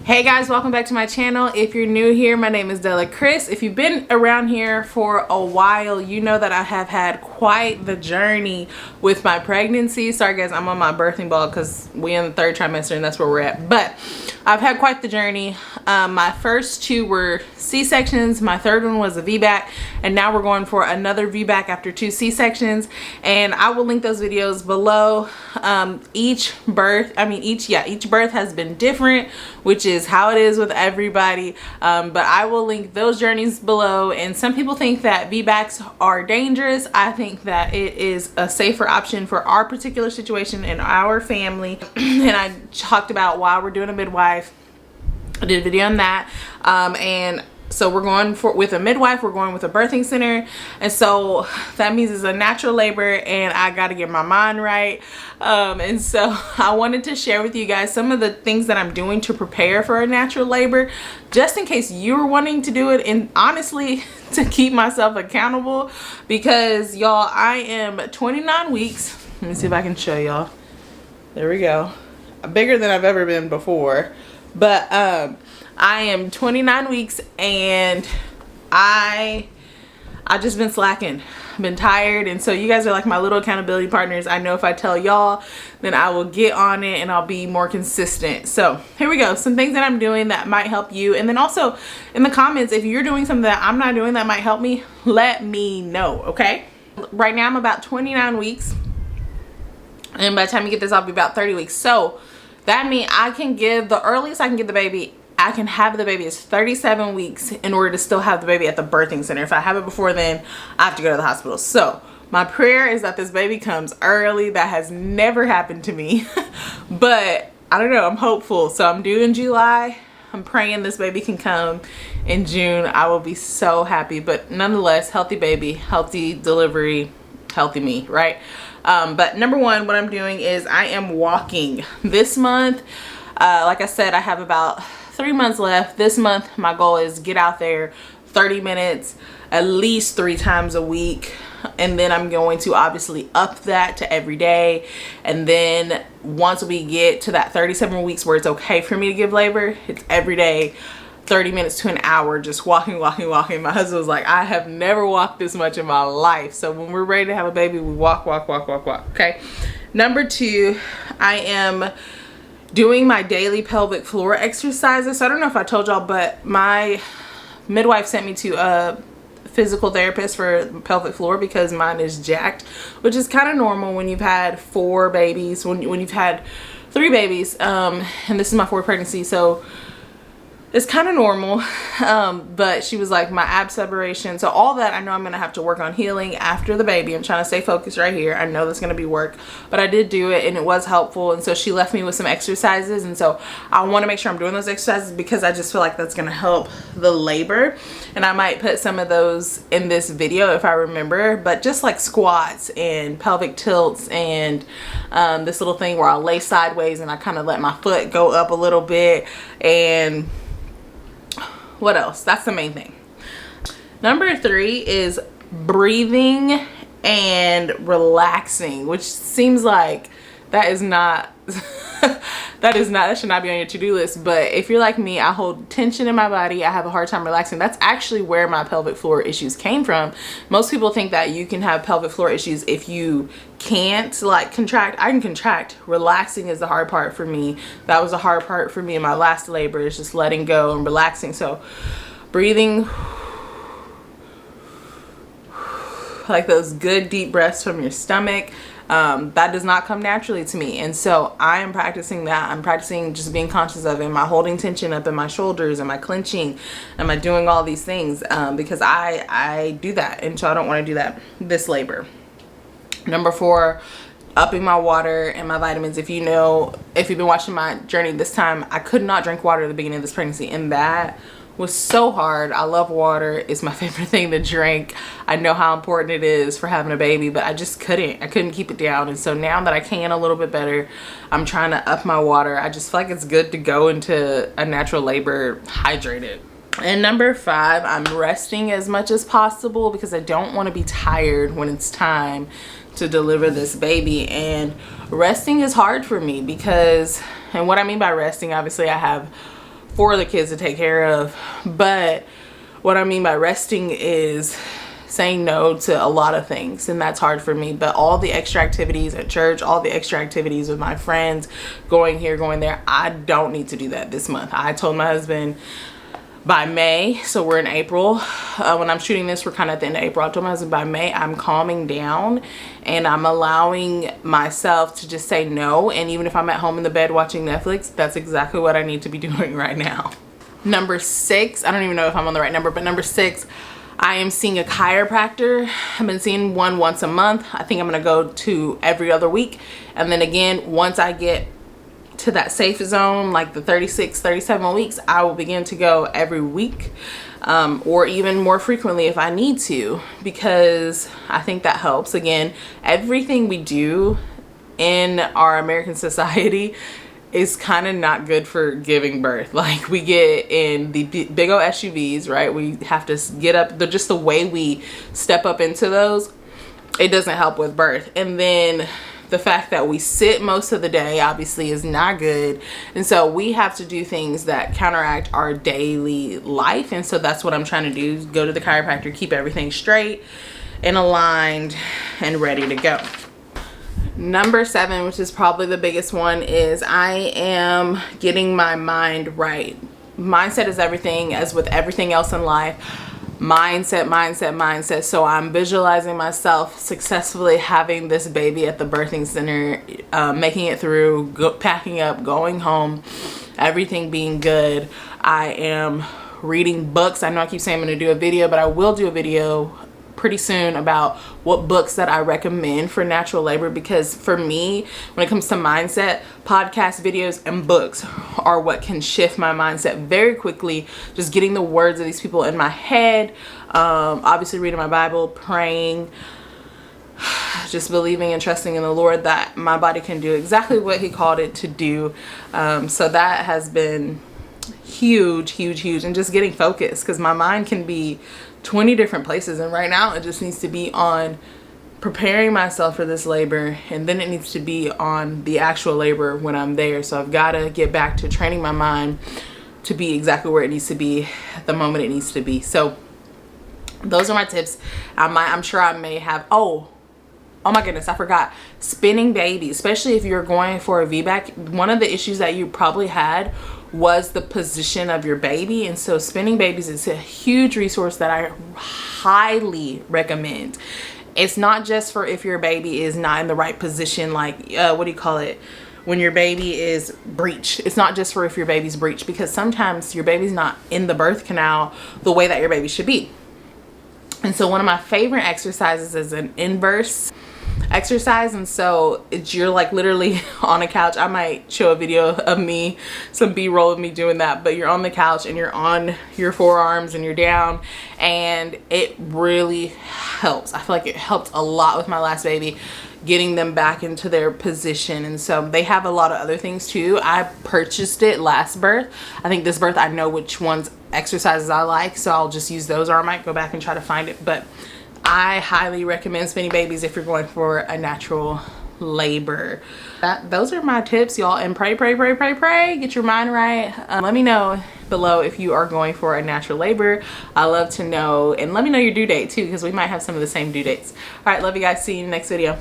Hey guys, welcome back to my channel. If you're new here, my name is Dela Criss. If you've been around here for a while, you know that I have had quite the journey with my pregnancy. Sorry guys, I'm on my birthing ball because we're in the third trimester and that's where we're at. But I've had quite the journey. My first two were C-sections. My third one was a VBAC, and now we're going for another VBAC after 2 C-sections. And I will link those videos below. Each birth has been different, which is how it is with everybody. But I will link those journeys below. And some people think that VBACs are dangerous. I think that it is a safer option for our particular situation in our family. And I talked about why we're doing a midwife. I did a video on that. And so we're going with a midwife, we're going with a birthing center. And so that means it's a natural labor and I got to get my mind right. And so I wanted to share with you guys some of the things that I'm doing to prepare for a natural labor, just in case you're wanting to do it, and honestly to keep myself accountable, because y'all, I am 29 weeks. Let me see if I can show y'all. There we go. Bigger than I've ever been before. But I am 29 weeks and I just been slacking. I've been tired, and so you guys are like my little accountability partners. I know if I tell y'all, then I will get on it and I'll be more consistent. So here we go. Some things that I'm doing that might help you. And then also in the comments, if you're doing something that I'm not doing that might help me, let me know, okay? Right now I'm about 29 weeks. And by the time you get this, I'll be about 30 weeks. So that means the earliest I can get the baby, I can have the baby is 37 weeks in order to still have the baby at the birthing center. If I have it before then, I have to go to the hospital. So my prayer is that this baby comes early. That has never happened to me. But I don't know, I'm hopeful. So I'm due in July. I'm praying this baby can come in June. I will be so happy. But nonetheless, healthy baby, healthy delivery, healthy me, right? But number one, what I'm doing is I am walking this month. Like I said, I have about 3 months left. This month, my goal is get out there 30 minutes at least 3 times a week. And then I'm going to obviously up that to every day. And then once we get to that 37 weeks where it's okay for me to give labor, it's every day, 30 minutes to an hour, just walking. My husband was like, I have never walked this much in my life. So when we're ready to have a baby, we walk, okay? Number 2, I am doing my daily pelvic floor exercises. So I don't know if I told y'all, but my midwife sent me to a physical therapist for pelvic floor because mine is jacked, which is kind of normal when you've had 4 babies, when you've had 3 babies, and this is my 4th pregnancy, so it's kind of normal. But she was like, my ab separation, so all that I know I'm gonna have to work on healing after the baby. I'm trying to stay focused right here. I know that's gonna be work, but I did do it and it was helpful. And so she left me with some exercises, and so I want to make sure I'm doing those exercises because I just feel like that's gonna help the labor. And I might put some of those in this video if I remember, but just like squats and pelvic tilts and this little thing where I'll lay sideways and I kind of let my foot go up a little bit. And what else? That's the main thing. Number 3 is breathing and relaxing, which seems like that should not be on your to-do list. But if you're like me, I hold tension in my body. I have a hard time relaxing. That's actually where my pelvic floor issues came from. Most people think that you can have pelvic floor issues if you can't like contract. I can contract. Relaxing is the hard part for me. That was the hard part for me in my last labor, is just letting go and relaxing. So breathing, like those good deep breaths from your stomach. That does not come naturally to me, and so I am practicing that. I'm practicing just being conscious of it. Am I holding tension up in my shoulders? Am I clenching? Am I doing all these things? Because I do that, and so I don't want to do that this labor. Number 4, upping my water and my vitamins. If you've been watching my journey this time, I could not drink water at the beginning of this pregnancy, and that was so hard. I love water. It's my favorite thing to drink. I know how important it is for having a baby, but I just couldn't keep it down. And so now that I can a little bit better, I'm trying to up my water. I just feel like it's good to go into a natural labor hydrated. And number 5, I'm resting as much as possible because I don't want to be tired when it's time to deliver this baby. And resting is hard for me because, and what I mean by resting, obviously I have for the kids to take care of. But what I mean by resting is saying no to a lot of things, and that's hard for me. But all the extra activities at church, all the extra activities with my friends, going here, going there, I don't need to do that this month. I told my husband by May, so we're in April, when I'm shooting this, we're kind of at the end of April. I told my husband by May I'm calming down and I'm allowing myself to just say no. And even if I'm at home in the bed watching Netflix, that's exactly what I need to be doing right now. Number 6, I don't even know if I'm on the right number, but number 6, I am seeing a chiropractor. I've been seeing one once a month. I think I'm gonna go to every other week. And then again, once I get to that safe zone, like the 36, 37 weeks, I will begin to go every week, or even more frequently if I need to, because I think that helps. Again, everything we do in our American society is kind of not good for giving birth. Like, we get in the big old SUVs, right? We have to get up, just the way we step up into those, it doesn't help with birth. And then the fact that we sit most of the day obviously is not good. And so we have to do things that counteract our daily life. And so that's what I'm trying to do, is go to the chiropractor, keep everything straight and aligned and ready to go. Number 7, which is probably the biggest one, is I am getting my mind right. Mindset is everything, as with everything else in life. Mindset, mindset, mindset. So I'm visualizing myself successfully having this baby at the birthing center, making it through, packing up, going home, everything being good. I am reading books. I know I keep saying I'm going to do a video, but I will do a video pretty soon about what books that I recommend for natural labor, because for me, when it comes to mindset, podcast videos and books are what can shift my mindset very quickly. Just getting the words of these people in my head, obviously reading my Bible, praying, just believing and trusting in the Lord that my body can do exactly what he called it to do. So that has been huge, huge, huge. And just getting focused, because my mind can be 20 different places, and right now it just needs to be on preparing myself for this labor, and then it needs to be on the actual labor when I'm there. So I've got to get back to training my mind to be exactly where it needs to be at the moment it needs to be. So those are my tips. I'm sure I may have, oh my goodness, I forgot. Spinning babies, especially if you're going for a VBAC, one of the issues that you probably had was the position of your baby. And so spinning babies is a huge resource that I highly recommend. It's not just for if your baby is not in the right position, like what do you call it, when your baby is breech. It's not just for if your baby's breech, because sometimes your baby's not in the birth canal the way that your baby should be. And so one of my favorite exercises is an inverse exercise. And so you're like literally on a couch. I might show a video of me, some b-roll of me doing that, but you're on the couch and you're on your forearms and you're down, and it really helps. I feel like it helped a lot with my last baby, getting them back into their position. And so they have a lot of other things too. I purchased it last birth. I think this birth I know which ones exercises I like, so I'll just use those, or I might go back and try to find it. But I highly recommend spinning babies if you're going for a natural labor. Those are my tips, y'all. And pray, pray, pray, pray, pray. Get your mind right. Let me know below if you are going for a natural labor. I love to know. And let me know your due date too, because we might have some of the same due dates. All right, love you guys. See you in the next video.